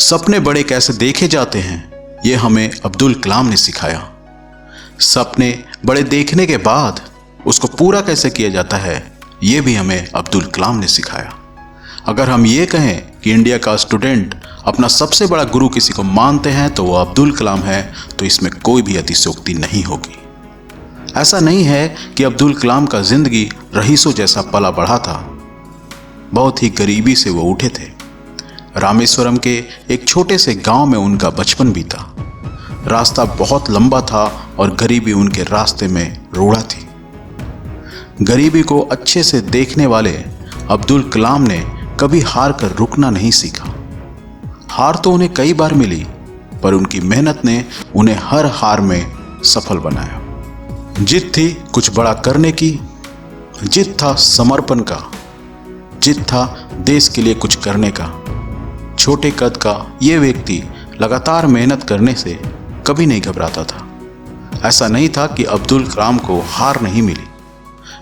सपने बड़े कैसे देखे जाते हैं ये हमें अब्दुल कलाम ने सिखाया। सपने बड़े देखने के बाद उसको पूरा कैसे किया जाता है ये भी हमें अब्दुल कलाम ने सिखाया। अगर हम ये कहें कि इंडिया का स्टूडेंट अपना सबसे बड़ा गुरु किसी को मानते हैं तो वो अब्दुल कलाम है, तो इसमें कोई भी अतिशयोक्ति नहीं होगी। ऐसा नहीं है कि अब्दुल कलाम का जिंदगी रईसों जैसा पला बढ़ा था। बहुत ही गरीबी से वो उठे थे। रामेश्वरम के एक छोटे से गांव में उनका बचपन बीता। रास्ता बहुत लंबा था और गरीबी उनके रास्ते में रोड़ा थी। गरीबी को अच्छे से देखने वाले अब्दुल कलाम ने कभी हार कर रुकना नहीं सीखा। हार तो उन्हें कई बार मिली, पर उनकी मेहनत ने उन्हें हर हार में सफल बनाया। जिद थी कुछ बड़ा करने की, जिद था समर्पण का, जिद था देश के लिए कुछ करने का। छोटे कद का ये व्यक्ति लगातार मेहनत करने से कभी नहीं घबराता था। ऐसा नहीं था कि अब्दुल कलाम को हार नहीं मिली।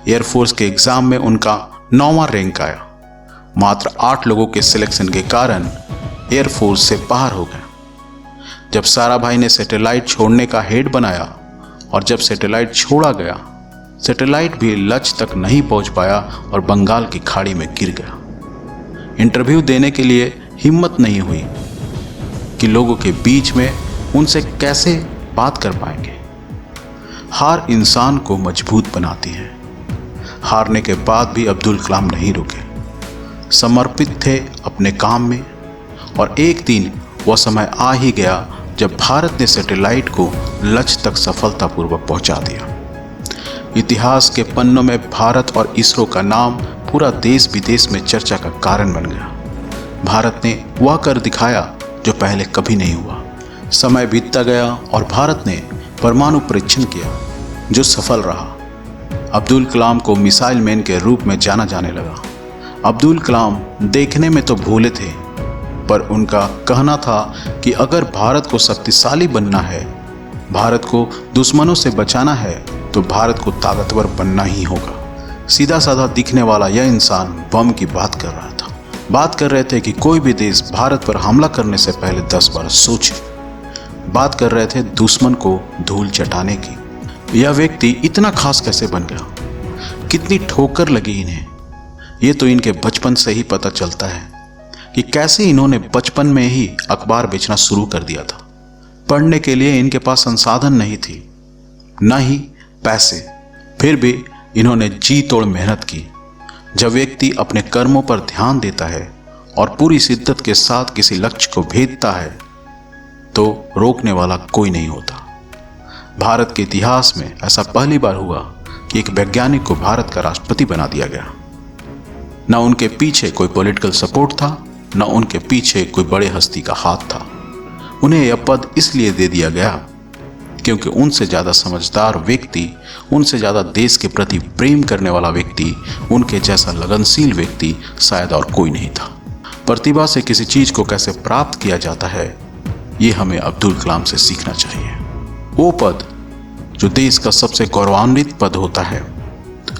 एयरफोर्स के एग्जाम में उनका 9वां रैंक आया। मात्र 8 लोगों के सिलेक्शन के कारण एयरफोर्स से बाहर हो गया। जब साराभाई ने सैटेलाइट छोड़ने का हेड बनाया और जब सैटेलाइट छोड़ा गया, सैटेलाइट भी लक्ष्य तक नहीं पहुंच पाया और बंगाल की खाड़ी में गिर गया। इंटरव्यू देने के लिए हिम्मत नहीं हुई कि लोगों के बीच में उनसे कैसे बात कर पाएंगे। हार इंसान को मजबूत बनाती है। हारने के बाद भी अब्दुल कलाम नहीं रुके, समर्पित थे अपने काम में। और एक दिन वह समय आ ही गया जब भारत ने सैटेलाइट को लक्ष्य तक सफलतापूर्वक पहुंचा दिया। इतिहास के पन्नों में भारत और इसरो का नाम पूरा देश विदेश में चर्चा का कारण बन गया। भारत ने वह कर दिखाया जो पहले कभी नहीं हुआ। समय बीतता गया और भारत ने परमाणु परीक्षण किया जो सफल रहा। अब्दुल कलाम को मिसाइल मैन के रूप में जाना जाने लगा। अब्दुल कलाम देखने में तो भोले थे, पर उनका कहना था कि अगर भारत को शक्तिशाली बनना है, भारत को दुश्मनों से बचाना है, तो भारत को ताकतवर बनना ही होगा। सीधा साधा दिखने वाला यह इंसान बम की बात कर रहा था। बात कर रहे थे कि कोई भी देश भारत पर हमला करने से पहले 10 बार सोचे। बात कर रहे थे दुश्मन को धूल चटाने की। यह व्यक्ति इतना खास कैसे बन गया? कितनी ठोकर लगी इन्हें? ये तो इनके बचपन से ही पता चलता है कि कैसे इन्होंने बचपन में ही अखबार बेचना शुरू कर दिया था। पढ़ने के लिए इनके पास संसाधन नहीं थी, न ही पैसे, फिर भी इन्होंने जी तोड़ मेहनत की। जब व्यक्ति अपने कर्मों पर ध्यान देता है और पूरी शिद्दत के साथ किसी लक्ष्य को भेदता है तो रोकने वाला कोई नहीं होता। भारत के इतिहास में ऐसा पहली बार हुआ कि एक वैज्ञानिक को भारत का राष्ट्रपति बना दिया गया। न उनके पीछे कोई पॉलिटिकल सपोर्ट था, न उनके पीछे कोई बड़े हस्ती का हाथ था। उन्हें यह पद इसलिए दे दिया गया क्योंकि उनसे ज़्यादा समझदार व्यक्ति, उनसे ज़्यादा देश के प्रति प्रेम करने वाला व्यक्ति, उनके जैसा लगनशील व्यक्ति शायद और कोई नहीं था। प्रतिभा से किसी चीज़ को कैसे प्राप्त किया जाता है ये हमें अब्दुल कलाम से सीखना चाहिए। वो पद जो देश का सबसे गौरवान्वित पद होता है,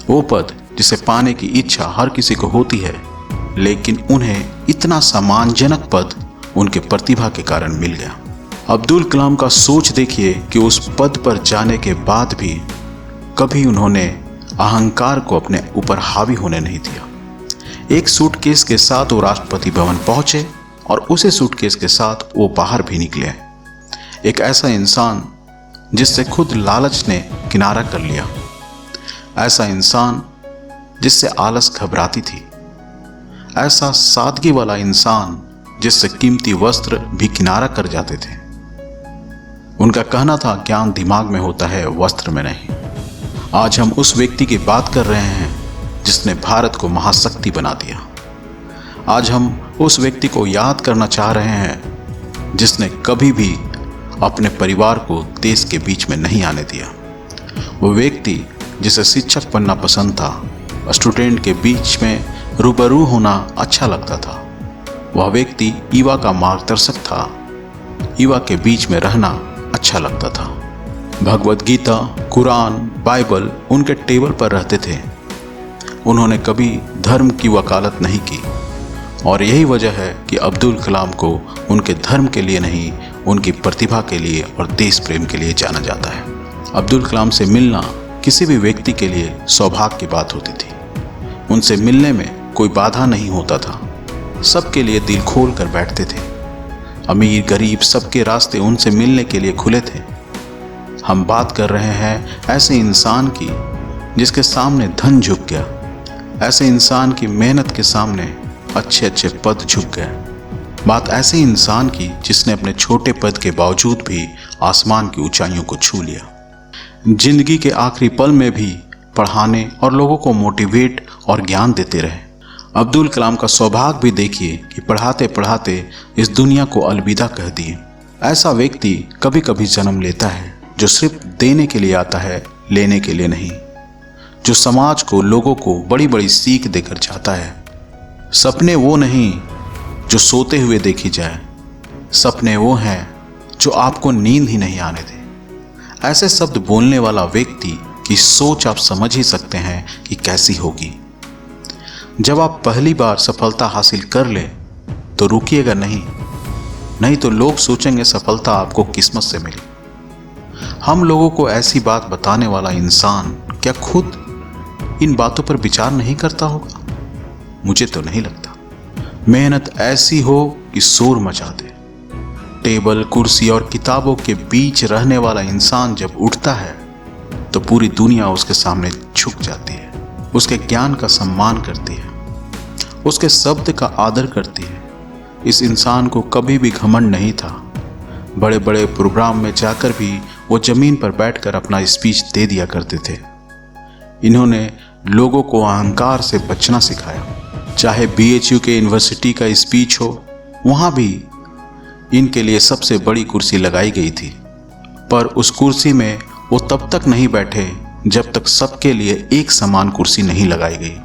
वो पद जिसे पाने की इच्छा हर किसी को होती है, लेकिन उन्हें इतना सम्मानजनक पद उनके प्रतिभा के कारण मिल गया। अब्दुल कलाम का सोच देखिए कि उस पद पर जाने के बाद भी कभी उन्होंने अहंकार को अपने ऊपर हावी होने नहीं दिया। एक सूटकेस के साथ वो राष्ट्रपति भवन पहुंचे और उसी सूटकेस के साथ वो बाहर भी निकले। एक ऐसा इंसान जिससे खुद लालच ने किनारा कर लिया, ऐसा इंसान जिससे आलस घबराती थी, ऐसा सादगी वाला इंसान जिससे कीमती वस्त्र भी किनारा कर जाते थे। उनका कहना था ज्ञान दिमाग में होता है, वस्त्र में नहीं। आज हम उस व्यक्ति की बात कर रहे हैं जिसने भारत को महाशक्ति बना दिया। आज हम उस व्यक्ति को याद करना चाह रहे हैं जिसने कभी भी अपने परिवार को देश के बीच में नहीं आने दिया। वो व्यक्ति जिसे शिक्षक बनना पसंद था, स्टूडेंट के बीच में रूबरू होना अच्छा लगता था। वह व्यक्ति युवा का मार्गदर्शक था, युवा के बीच में रहना अच्छा लगता था। भगवद गीता, कुरान, बाइबल उनके टेबल पर रहते थे। उन्होंने कभी धर्म की वकालत नहीं की, और यही वजह है कि अब्दुल कलाम को उनके धर्म के लिए नहीं, उनकी प्रतिभा के लिए और देश प्रेम के लिए जाना जाता है। अब्दुल कलाम से मिलना किसी भी व्यक्ति के लिए सौभाग्य की बात होती थी। उनसे मिलने में कोई बाधा नहीं होता था। सबके लिए दिल खोल कर बैठते थे। अमीर गरीब सबके रास्ते उनसे मिलने के लिए खुले थे। हम बात कर रहे हैं ऐसे इंसान की जिसके सामने धन झुक गया, ऐसे इंसान की मेहनत के सामने अच्छे अच्छे पद झुक गए। बात ऐसे इंसान की जिसने अपने छोटे पद के बावजूद भी आसमान की ऊंचाइयों को छू लिया। जिंदगी के आखिरी पल में भी पढ़ाने और लोगों को मोटिवेट और ज्ञान देते रहे। अब्दुल कलाम का सौभाग्य भी देखिए कि पढ़ाते पढ़ाते इस दुनिया को अलविदा कह दिए। ऐसा व्यक्ति कभी कभी जन्म लेता है जो सिर्फ देने के लिए आता है, लेने के लिए नहीं, जो समाज को, लोगों को बड़ी बड़ी सीख देकर जाता है। सपने वो नहीं जो सोते हुए देखी जाए, सपने वो हैं जो आपको नींद ही नहीं आने दे। ऐसे शब्द बोलने वाला व्यक्ति की सोच आप समझ ही सकते हैं कि कैसी होगी। जब आप पहली बार सफलता हासिल कर ले तो रुकिएगा नहीं तो लोग सोचेंगे सफलता आपको किस्मत से मिली। हम लोगों को ऐसी बात बताने वाला इंसान क्या खुद इन बातों पर विचार नहीं करता होगा? मुझे तो नहीं लगता। मेहनत ऐसी हो कि शोर मचा दे। टेबल, कुर्सी और किताबों के बीच रहने वाला इंसान जब उठता है तो पूरी दुनिया उसके सामने झुक जाती है, उसके ज्ञान का सम्मान करती है, उसके शब्द का आदर करती है। इस इंसान को कभी भी घमंड नहीं था। बड़े बड़े प्रोग्राम में जाकर भी वो जमीन पर बैठकर अपना स्पीच दे दिया करते थे। इन्होंने लोगों को अहंकार से बचना सिखाया। चाहे BHU के यूनिवर्सिटी का स्पीच हो, वहाँ भी इनके लिए सबसे बड़ी कुर्सी लगाई गई थी, पर उस कुर्सी में वो तब तक नहीं बैठे जब तक सबके लिए एक समान कुर्सी नहीं लगाई गई।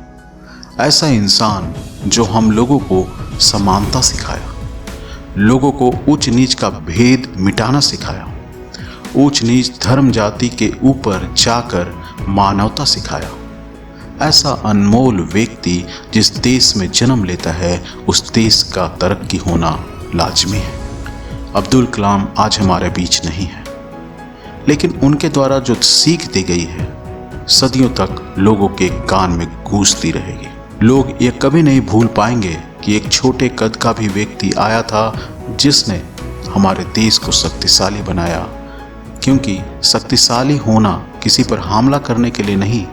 ऐसा इंसान जो हम लोगों को समानता सिखाया, लोगों को ऊंच नीच का भेद मिटाना सिखाया, ऊंच नीच धर्म जाति के ऊपर जाकर मानवता सिखाया। ऐसा अनमोल व्यक्ति जिस देश में जन्म लेता है उस देश का तरक्की होना लाजमी है। अब्दुल कलाम आज हमारे बीच नहीं है, लेकिन उनके द्वारा जो सीख दी गई है सदियों तक लोगों के कान में गूंजती रहेगी। लोग ये कभी नहीं भूल पाएंगे कि एक छोटे कद का भी व्यक्ति आया था जिसने हमारे देश को शक्तिशाली बनाया, क्योंकि शक्तिशाली होना किसी पर हमला करने के लिए नहीं,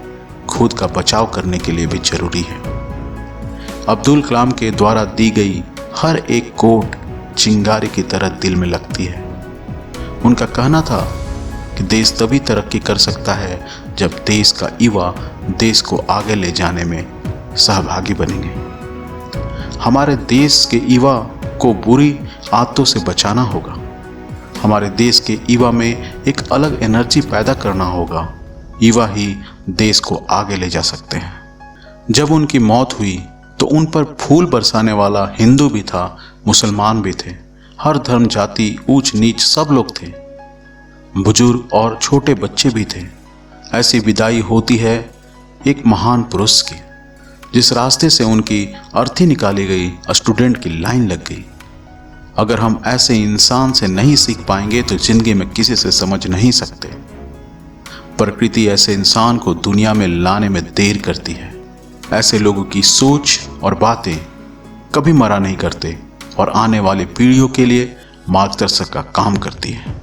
खुद का बचाव करने के लिए भी जरूरी है। अब्दुल कलाम के द्वारा दी गई हर एक कोट चिंगारी की तरह दिल में लगती है। उनका कहना था कि देश तभी तरक्की कर सकता है जब देश का युवा देश को आगे ले जाने में सहभागी बनेंगे। हमारे देश के युवा को बुरी आदतों से बचाना होगा। हमारे देश के युवा में एक अलग एनर्जी पैदा करना होगा। युवा ही देश को आगे ले जा सकते हैं। जब उनकी मौत हुई तो उन पर फूल बरसाने वाला हिंदू भी था, मुसलमान भी थे, हर धर्म जाति ऊंच नीच सब लोग थे, बुजुर्ग और छोटे बच्चे भी थे। ऐसी विदाई होती है एक महान पुरुष की। जिस रास्ते से उनकी अर्थी निकाली गई, स्टूडेंट की लाइन लग गई। अगर हम ऐसे इंसान से नहीं सीख पाएंगे तो जिंदगी में किसी से समझ नहीं सकते। प्रकृति ऐसे इंसान को दुनिया में लाने में देर करती है। ऐसे लोगों की सोच और बातें कभी मरा नहीं करते और आने वाली पीढ़ियों के लिए मार्गदर्शक का काम करती है।